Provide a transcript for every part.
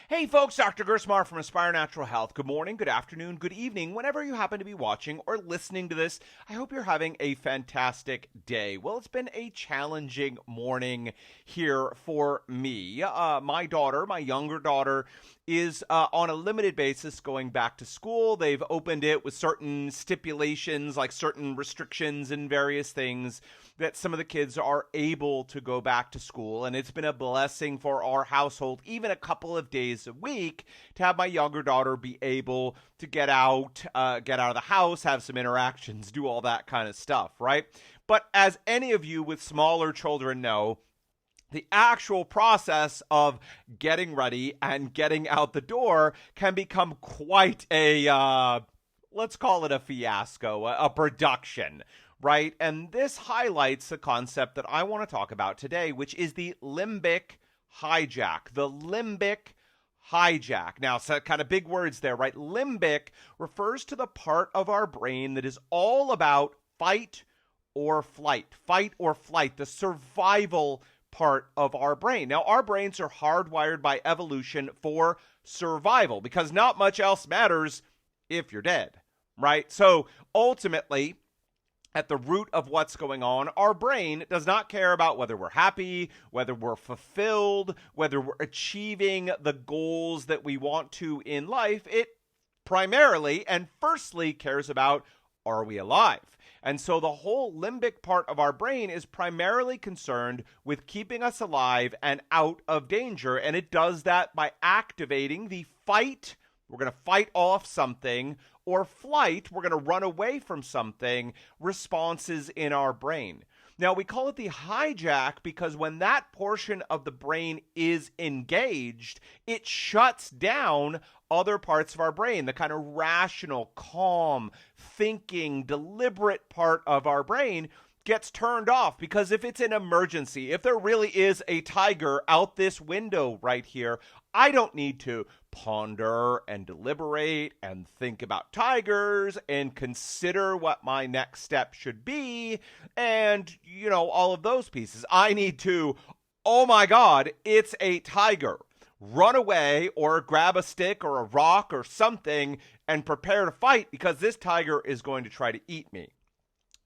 Hey folks, Dr. Gerstmar from Aspire Natural Health. Good morning, good afternoon, good evening, whenever you happen to be watching or listening to this. I hope you're having a fantastic day. Well, it's been a challenging morning here for me. My younger daughter, is on a limited basis going back to school. They've opened it with certain stipulations, like certain restrictions and various things that some of the kids are able to go back to school. And it's been a blessing for our household, even a couple of days a week, to have my younger daughter be able to get out of the house, have some interactions, do all that kind of stuff, right? But as any of you with smaller children know, the actual process of getting ready and getting out the door can become quite a, let's call it a fiasco, a production, right? And this highlights the concept that I want to talk about today, which is the limbic hijack. The limbic hijack. Now, so kind of big words there, right? Limbic refers to the part of our brain that is all about fight or flight, the survival part of our brain. Now, our brains are hardwired by evolution for survival because not much else matters if you're dead, right? So ultimately, at the root of what's going on, our brain does not care about whether we're happy, whether we're fulfilled, whether we're achieving the goals that we want to in life. It primarily and firstly cares about, are we alive? And so the whole limbic part of our brain is primarily concerned with keeping us alive and out of danger. And it does that by activating the fight, we're going to fight off something, or flight, we're going to run away from something, responses in our brain. Now, we call it the hijack because when that portion of the brain is engaged, it shuts down other parts of our brain, the kind of rational, calm, thinking, deliberate part of our brain gets turned off because if it's an emergency, if there really is a tiger out this window right here, I don't need to ponder and deliberate and think about tigers and consider what my next step should be and, all of those pieces. I need to, oh my God, it's a tiger. Run away or grab a stick or a rock or something and prepare to fight because this tiger is going to try to eat me.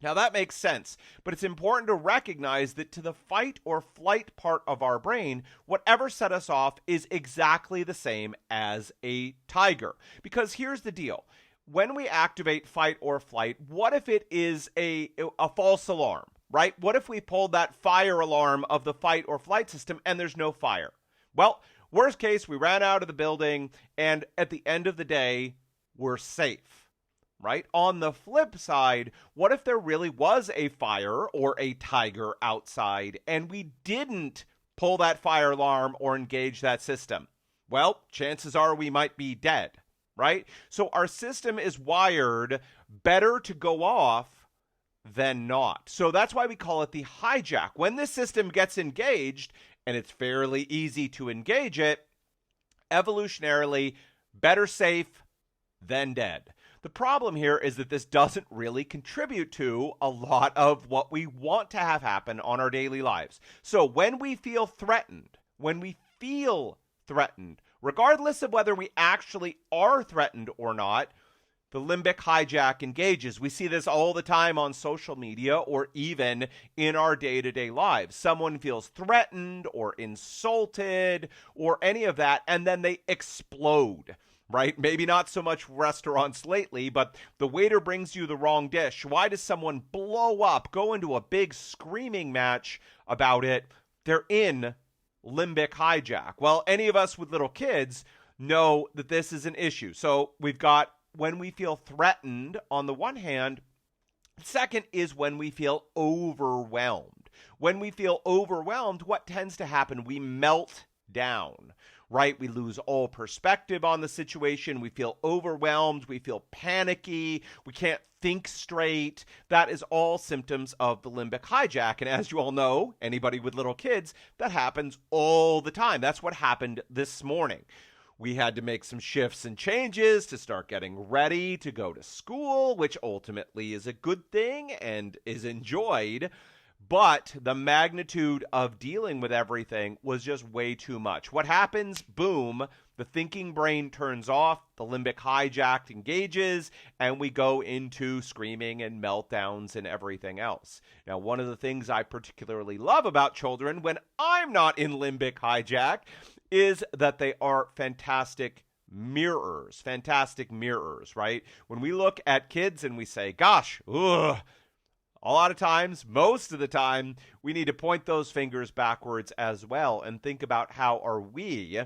Now that makes sense, but it's important to recognize that to the fight or flight part of our brain, whatever set us off is exactly the same as a tiger. Because here's the deal. When we activate fight or flight, what if it is a false alarm, right? What if we pulled that fire alarm of the fight or flight system and there's no fire? Well, worst case, we ran out of the building and at the end of the day, we're safe. Right? On the flip side, what if there really was a fire or a tiger outside and we didn't pull that fire alarm or engage that system? Well, chances are we might be dead, right? So our system is wired better to go off than not. So that's why we call it the hijack. When this system gets engaged, and it's fairly easy to engage it, evolutionarily, better safe than dead. The problem here is that this doesn't really contribute to a lot of what we want to have happen on our daily lives. So when we feel threatened, regardless of whether we actually are threatened or not, the limbic hijack engages. We see this all the time on social media or even in our day-to-day lives. Someone feels threatened or insulted or any of that, and then they explode. Right? Maybe not so much restaurants lately, but the waiter brings you the wrong dish. Why does someone blow up, go into a big screaming match about it? They're in limbic hijack. Well, any of us with little kids know that this is an issue. So we've got when we feel threatened on the one hand. Second is when we feel overwhelmed. When we feel overwhelmed, what tends to happen? We melt down. Right? We lose all perspective on the situation. We feel overwhelmed. We feel panicky. We can't think straight. That is all symptoms of the limbic hijack. And as you all know, anybody with little kids, that happens all the time. That's what happened this morning. We had to make some shifts and changes to start getting ready to go to school, which ultimately is a good thing and is enjoyed. But the magnitude of dealing with everything was just way too much. What happens? Boom, the thinking brain turns off, the limbic hijack engages, and we go into screaming and meltdowns and everything else. Now, one of the things I particularly love about children when I'm not in limbic hijack is that they are fantastic mirrors, right? When we look at kids and we say, gosh, ugh, a lot of times, most of the time, we need to point those fingers backwards as well and think about how are we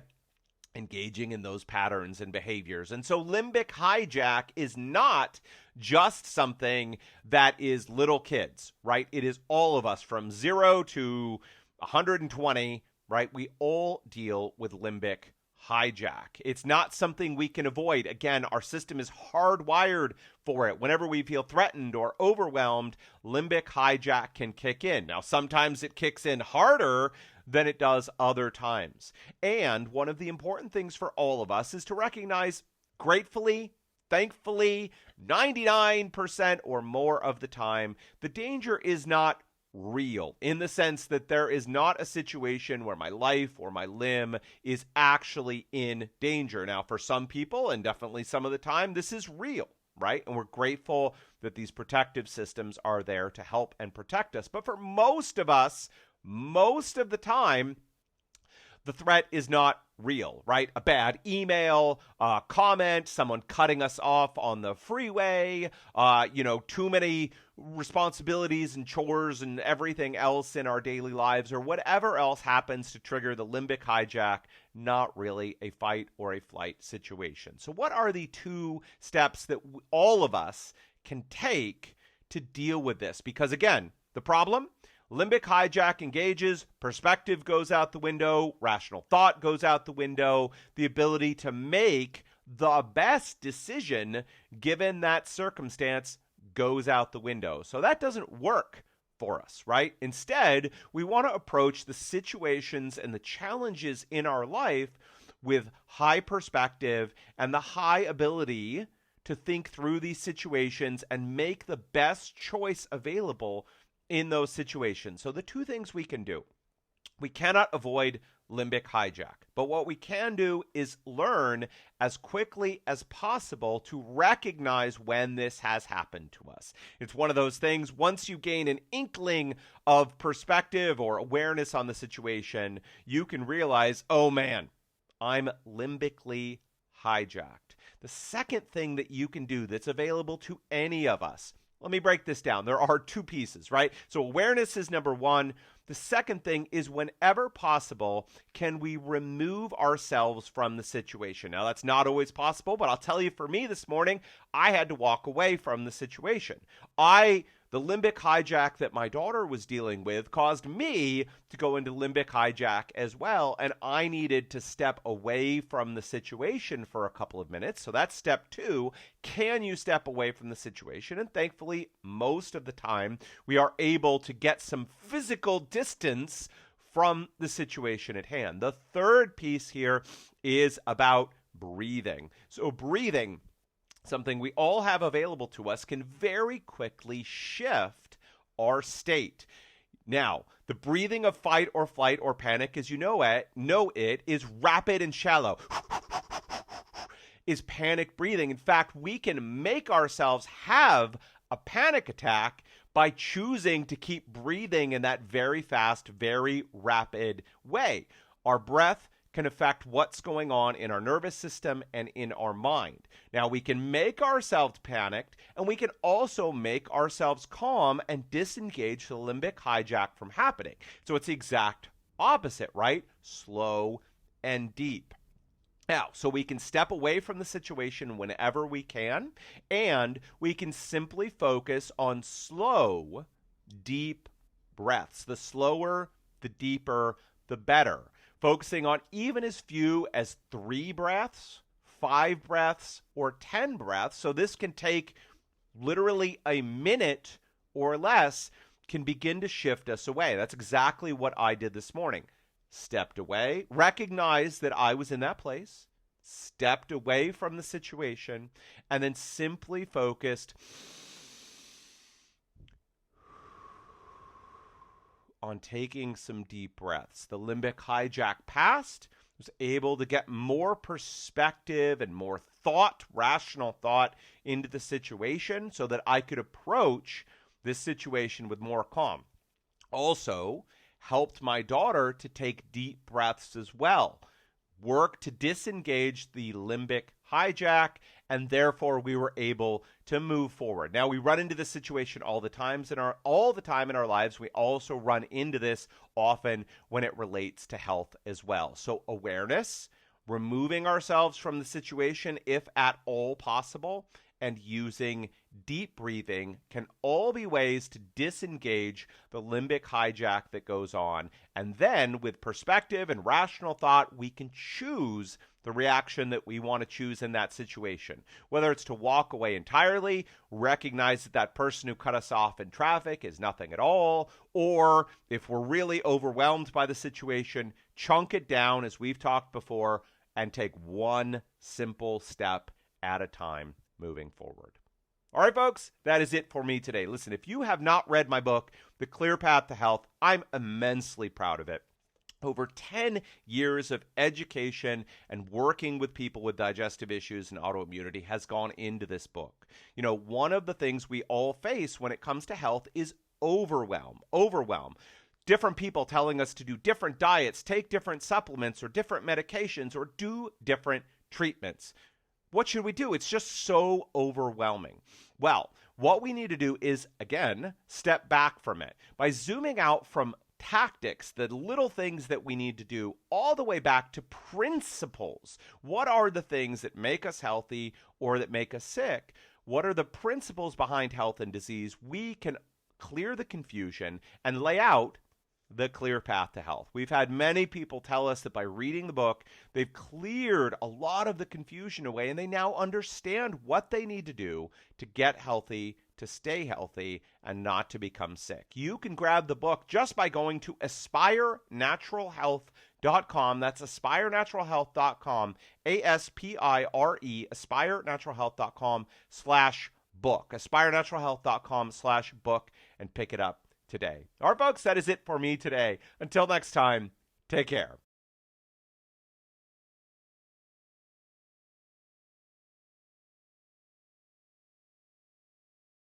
engaging in those patterns and behaviors. And so limbic hijack is not just something that is little kids, right? It is all of us from 0 to 120, right? We all deal with limbic hijack. It's not something we can avoid. Again, our system is hardwired for it. Whenever we feel threatened or overwhelmed, limbic hijack can kick in. Now, sometimes it kicks in harder than it does other times. And one of the important things for all of us is to recognize, gratefully, thankfully, 99% or more of the time, the danger is not real, in the sense that there is not a situation where my life or my limb is actually in danger. Now, for some people, and definitely some of the time, this is real, right? And we're grateful that these protective systems are there to help and protect us. But for most of us, most of the time, the threat is not real, right? A bad email, a comment, someone cutting us off on the freeway, too many responsibilities and chores and everything else in our daily lives, or whatever else happens to trigger the limbic hijack, not really a fight or a flight situation. So what are the 2 steps that all of us can take to deal with this? Because again, the problem, limbic hijack engages, perspective goes out the window, rational thought goes out the window, the ability to make the best decision given that circumstance goes out the window. So that doesn't work for us, right? Instead, we want to approach the situations and the challenges in our life with high perspective and the high ability to think through these situations and make the best choice available in those situations. So the 2 things we can do: we cannot avoid limbic hijack, but what we can do is learn as quickly as possible to recognize when this has happened to us. It's one of those things, once you gain an inkling of perspective or awareness on the situation, you can realize, oh man, I'm limbically hijacked. The second thing that you can do that's available to any of us, let me break this down. There are 2 pieces, right? So awareness is number 1. The second thing is, whenever possible, can we remove ourselves from the situation? Now, that's not always possible, but I'll tell you, for me this morning, I had to walk away from the situation. The limbic hijack that my daughter was dealing with caused me to go into limbic hijack as well, and I needed to step away from the situation for a couple of minutes. So that's step 2. Can you step away from the situation? And thankfully, most of the time, we are able to get some physical distance from the situation at hand. The third piece here is about breathing. So breathing, something we all have available to us, can very quickly shift our state. Now, the breathing of fight or flight or panic, as you know it is rapid and shallow. Is panic breathing. In fact, we can make ourselves have a panic attack by choosing to keep breathing in that very fast, very rapid way. Our breath can affect what's going on in our nervous system and in our mind. Now, we can make ourselves panicked, and we can also make ourselves calm and disengage the limbic hijack from happening. So it's the exact opposite, right? Slow and deep. Now, so we can step away from the situation whenever we can, and we can simply focus on slow, deep breaths. The slower, the deeper, the better. Focusing on even as few as 3 breaths, 5 breaths, or 10 breaths. So this can take literally a minute or less, can begin to shift us away. That's exactly what I did this morning. Stepped away, recognized that I was in that place, stepped away from the situation, and then simply focused on taking some deep breaths. The limbic hijack passed. Was able to get more perspective and more thought, rational thought into the situation so that I could approach this situation with more calm. Also, helped my daughter to take deep breaths as well. Work to disengage the limbic hijack, and therefore we were able to move forward. Now, we run into this situation all the time in our lives. We also run into this often when it relates to health as well. So awareness, removing ourselves from the situation if at all possible, and using deep breathing can all be ways to disengage the limbic hijack that goes on. And then with perspective and rational thought, we can choose the reaction that we want to choose in that situation. Whether it's to walk away entirely, recognize that that person who cut us off in traffic is nothing at all, or if we're really overwhelmed by the situation, chunk it down, as we've talked before, and take one simple step at a time moving forward. All right, folks, that is it for me today. Listen, if you have not read my book, The Clear Path to Health, I'm immensely proud of it. Over 10 years of education and working with people with digestive issues and autoimmunity has gone into this book. You know, one of the things we all face when it comes to health is overwhelm. Different people telling us to do different diets, take different supplements or different medications, or do different treatments. What should we do? It's just so overwhelming. Well, what we need to do is, again, step back from it. By zooming out from tactics, the little things that we need to do, all the way back to principles. What are the things that make us healthy or that make us sick? What are the principles behind health and disease? We can clear the confusion and lay out the clear path to health. We've had many people tell us that by reading the book, they've cleared a lot of the confusion away, and they now understand what they need to do to get healthy, to stay healthy, and not to become sick. You can grab the book just by going to aspirenaturalhealth.com. That's aspirenaturalhealth.com, ASPIRE, aspirenaturalhealth.com/book, aspirenaturalhealth.com/book, and pick it up today. All right, folks, that is it for me today. Until next time, take care.